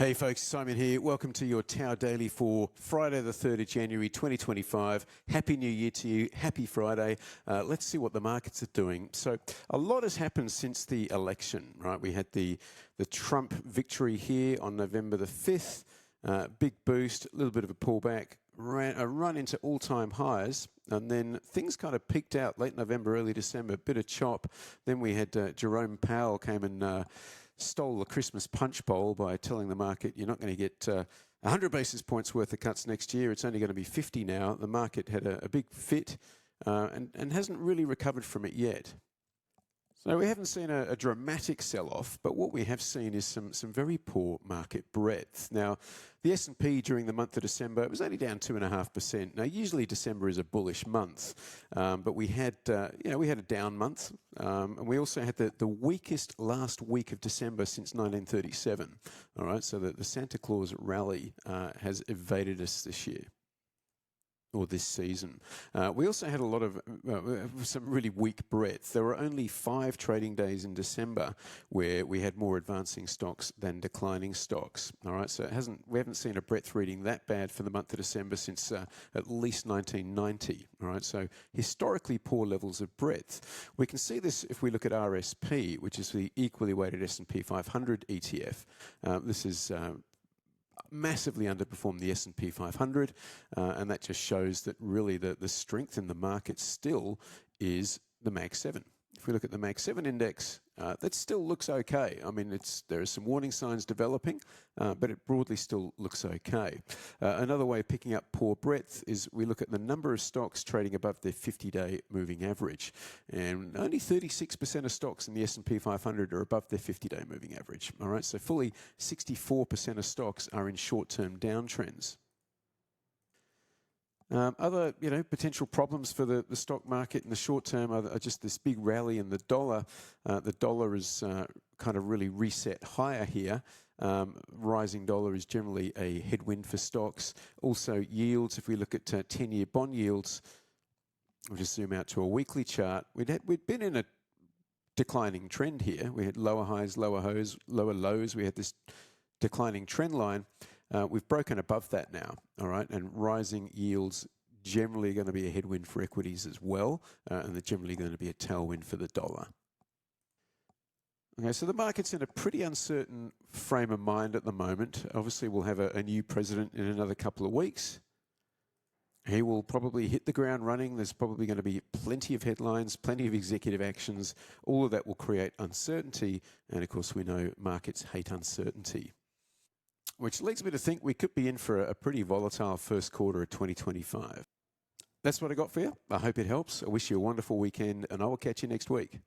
Hey folks, Simon here. Welcome to your Tao Daily for Friday the 3rd of January 2025. Happy New Year to you. Happy Friday. Let's see what the markets are doing. So a lot has happened since the election, right? We had the Trump victory here on November the 5th. Big boost, a little bit of a pullback, a run into all-time highs, and then things kind of peaked out late November, early December, a bit of chop. Then we had Jerome Powell came and stole the Christmas punch bowl by telling the market you're not going to get 100 basis points worth of cuts next year. It's only going to be 50 now. The market had a big fit and hasn't really recovered from it yet. So we haven't seen a dramatic sell-off, but what we have seen is some very poor market breadth. Now, the S&P during the month of December, it was only down 2.5%. Now, usually December is a bullish month, but we had a down month, and we also had the weakest last week of December since 1937. All right, so the Santa Claus rally has evaded us this year. Or this season. We also had a lot of some really weak breadth. There were only 5 trading days in December where we had more advancing stocks than declining stocks. All right, so we haven't seen a breadth reading that bad for the month of December since at least 1990. All right, so historically poor levels of breadth. We can see this if we look at RSP, which is the equally weighted S&P 500 ETF. This is massively underperformed the S&P 500, and that just shows that really the strength in the market still is the Mag 7. If we look at the Mag 7 index, that still looks okay. I mean, there are some warning signs developing, but it broadly still looks okay. Another way of picking up poor breadth is we look at the number of stocks trading above their 50-day moving average, and only 36% of stocks in the S&P 500 are above their 50-day moving average. All right, so fully 64% of stocks are in short-term downtrends. Other, potential problems for the stock market in the short term are just this big rally in the dollar. The dollar is kind of really reset higher here. Rising dollar is generally a headwind for stocks. Also yields, if we look at 10-year bond yields, we'll just zoom out to a weekly chart. We'd been in a declining trend here. We had lower highs, lower lows. We had this declining trend line. We've broken above that now, all right, and rising yields generally going to be a headwind for equities as well, and they're generally going to be a tailwind for the dollar. Okay, so the market's in a pretty uncertain frame of mind at the moment. Obviously, we'll have a new president in another couple of weeks. He will probably hit the ground running. There's probably going to be plenty of headlines, plenty of executive actions. All of that will create uncertainty, and of course, we know markets hate uncertainty. Which leads me to think we could be in for a pretty volatile first quarter of 2025. That's what I got for you. I hope it helps. I wish you a wonderful weekend, and I will catch you next week.